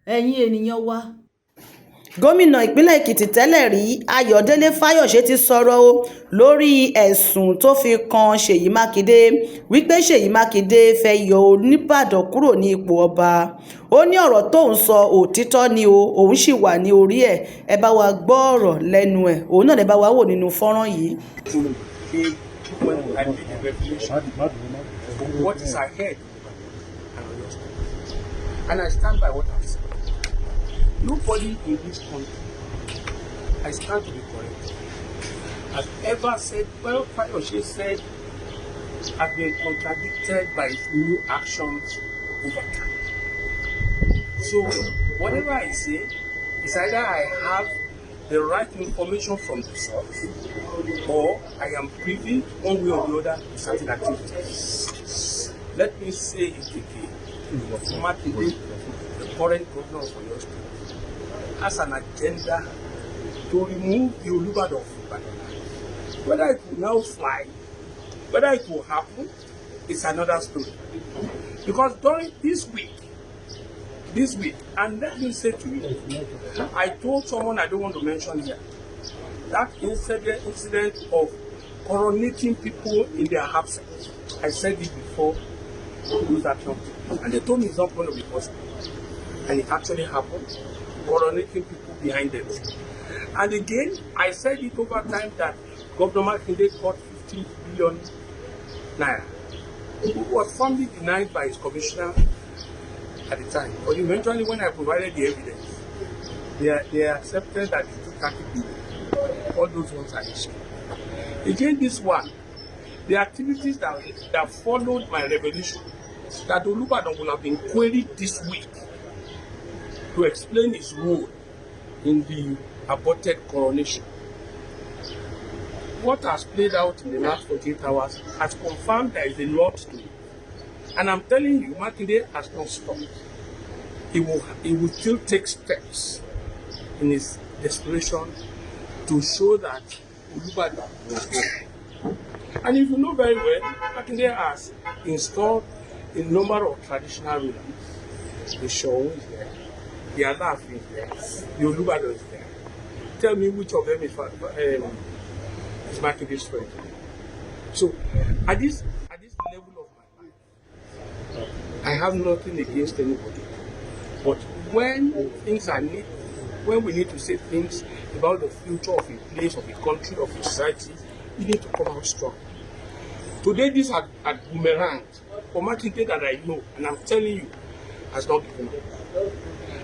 ẹ̀yin ènìyàn wa. Gómìnà ìpínlẹ̀ Èkìtì tẹ́lẹ̀ rí Ayọ̀délé Fáyọ̀ṣe ti sọ̀rọ̀ o lórí ẹ̀sùn tó fi kan Seyi Makinde wípé Seyi Makinde fẹ́ yọ Olúbàdàn kúrò ní ipò ọba. Ó ní ọ̀rọ̀ tóun sọ òtítọ́ ni o, òun sì wà ní orí ẹ̀. Ẹ bá wa gbọ́ ọ̀rọ̀ lẹ́nu ẹ̀, òun náà lè bá wa wò nínú fọ́nrán yìí. What is ahead, and I stand by what I've said. Nobody in this country, I stand to be correct, has ever said, well, Fayoshe said, has been contradicted by his new actions over time. So, whatever I say, is either I have the right information from the source, or I am privy, one way or the other, to certain activities. Let me say it again. Makinde, the current governor of Oyo State, has an agenda to remove the Olúbàdàn from Ibadan. Whether it will now fly, whether it will happen, is another story. Because during this week, and let me say to you, I told someone I don't want to mention here, that incident of coronating people in their absence. I said it before, those actions, and they told me it's not going to be possible. And it actually happened, coronating people behind them. And again, I said it over time that Governor Makinde got 50 billion naira. It was firmly denied by his commissioner at the time. But eventually, when I provided the evidence, they accepted that it took 30 billion. All those ones are issued. Again, this one, the activities that followed my revelation, that Olúbàdàn will have been queried this week to explain his role in the aborted coronation. What has played out in the last 48 hours has confirmed there is a lot to it. And I'm telling you, Makinde has not stopped. He will still take steps in his desperation to show that Olúbàdàn will go. And if you know very well, Makinde has installed a number of traditional rulers. The Seyi is there, the Alaafin is there, the Olúbàdàn is there. Tell me which of them is Makinde's friend. So, at this level of my life, I have nothing against anybody. But when things are needed, when we need to say things about the future of a place, of a country, of a society, we need to come out strong. Today, this had boomeranged for Makinde that I know, and I'm telling you, has not given up.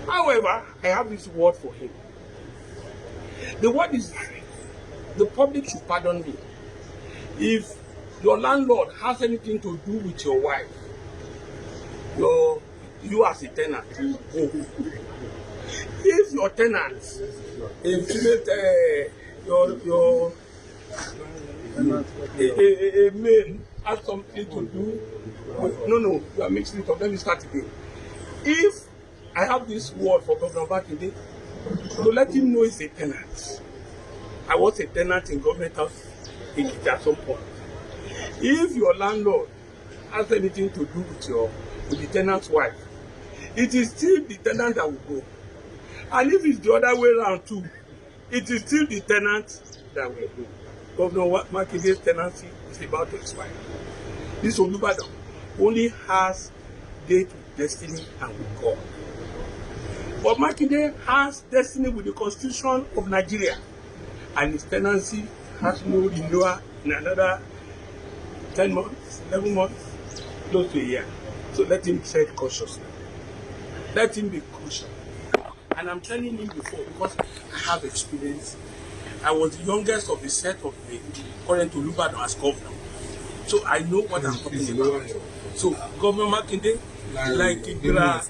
However, I have this word for him. The word is, the public should pardon me. If your landlord has anything to do with your wife, you as a tenant, if your tenants, a male has something to do with, no, you are mixing it up. Let me start again. If I have this word for Governor Makinde, to let him know he's a tenant. I was a tenant in government house at some point. If your landlord has anything to do with the tenant's wife, it is still the tenant that will go. And if it's the other way around too, it is still the tenant that will go. Governor Makinde's tenancy is about to expire. This Olúbàdàn only has date with destiny and with God. But Makinde has destiny with the Constitution of Nigeria, and his tenancy has no renewal in another 10 months, 11 months, close to a year. So let him tread cautiously. Let him be cautious. And I'm telling him before, because I have experience. I was the youngest of the set of the current Olúbàdàn as governor. So I know what I'm talking about. So Governor Makinde, like Igbola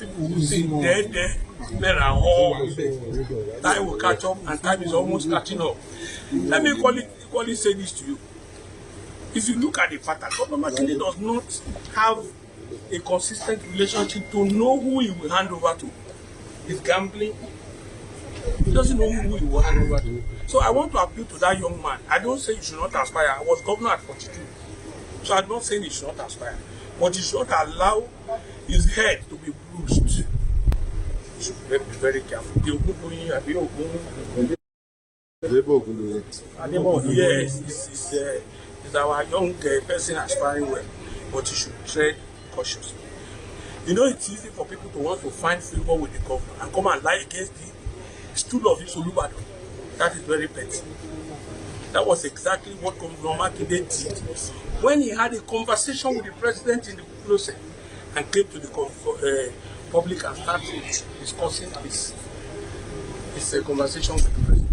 people who say there are all. Time will catch up, and time is almost catching up. Let me equally say this to you. If you look at the pattern, Governor Makinde does not have a consistent relationship to know who he will hand over to. He's gambling. He doesn't know who he will hand over to. So I want to appeal to that young man. I don't say you should not aspire. I was governor at 42. So I'm not saying he should not aspire. But he should not allow his head to be bruised. should be very careful. The Ogundoyin, Abi Ogun. Yes, it's our young person aspiring well, but he should tread cautiously. You know, it's easy for people to want to find favor with the governor and come and lie against the stool of his Olúbàdàn. That is very petty. That was exactly what Governor Makinde did when he had a conversation with the president in the closet and came to the public and started discussing his conversation with the president.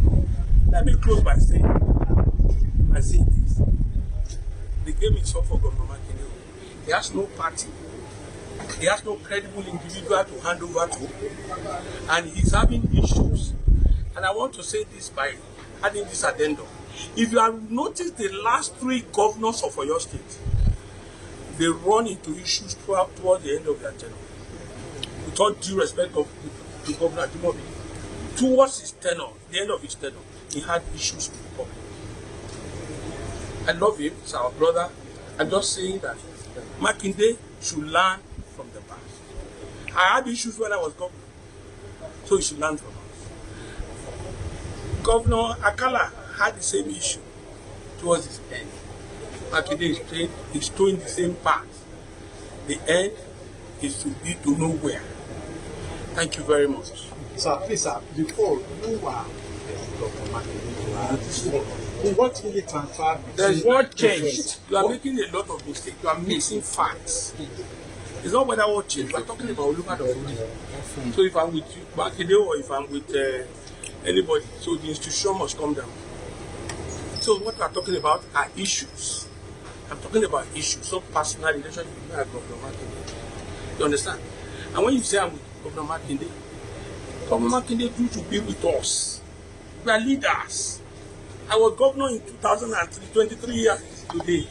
Let me close by saying this. The game is up for Governor Makinde. He has no party. He has no credible individual to hand over to. And he's having issues. And I want to say this by adding this addendum. If you have noticed the last 3 governors of Oyo State, they run into issues towards the end of their tenure. With all due respect to Governor Adimobi, towards his tenure, the end of his tenure, he had issues with the public. I love him, he's our brother. I'm just saying that Makinde should learn from the past. I had issues when I was governor, so he should learn from us. Governor Akala had the same issue towards his end. Makinde is towing the same path. The end is to be to nowhere. Thank you very much. Sir, please, sir, before you were what really transferred? There's what changed. You are making a lot of mistakes. You are mixing facts. It's not whether what changed. We are talking about Olúbàdàn. So if I'm with you, Makinde, or if I'm with anybody, so the institution must come down. So what we are talking about are issues. I'm talking about issues, not personal relationship with Governor Makinde. You understand? And when you say I'm with Governor Makinde due to be with us. We are leaders. I was governor in 2003, 23 years today.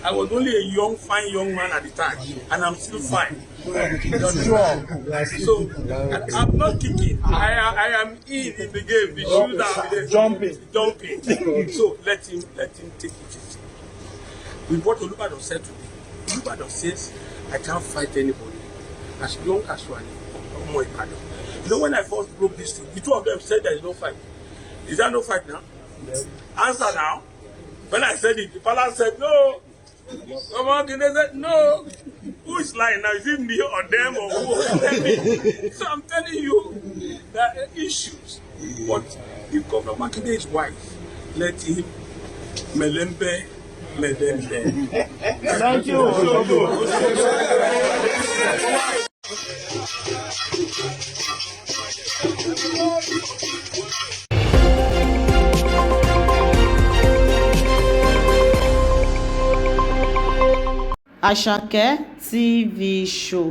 I was only a young, fine young man at the time, and I'm still fine. So I'm not kicking. I am in the game. The shoes are jumping. So let him take it easy. With what Olúbàdàn said today, Olúbàdàn says, I can't fight anybody as long as you are more Ìbàdàn. You know, when I first broke this thing, the 2 of them said there is no fight. Is there no fight now? Yes. Answer now. When I said it, the palace said no. Makinde said no. Who is lying now? Is it me or them or who? So I'm telling you, there are issues. But if Governor Makinde is wise, let him melembe. Thank you. Àṣàkẹ́ TV show.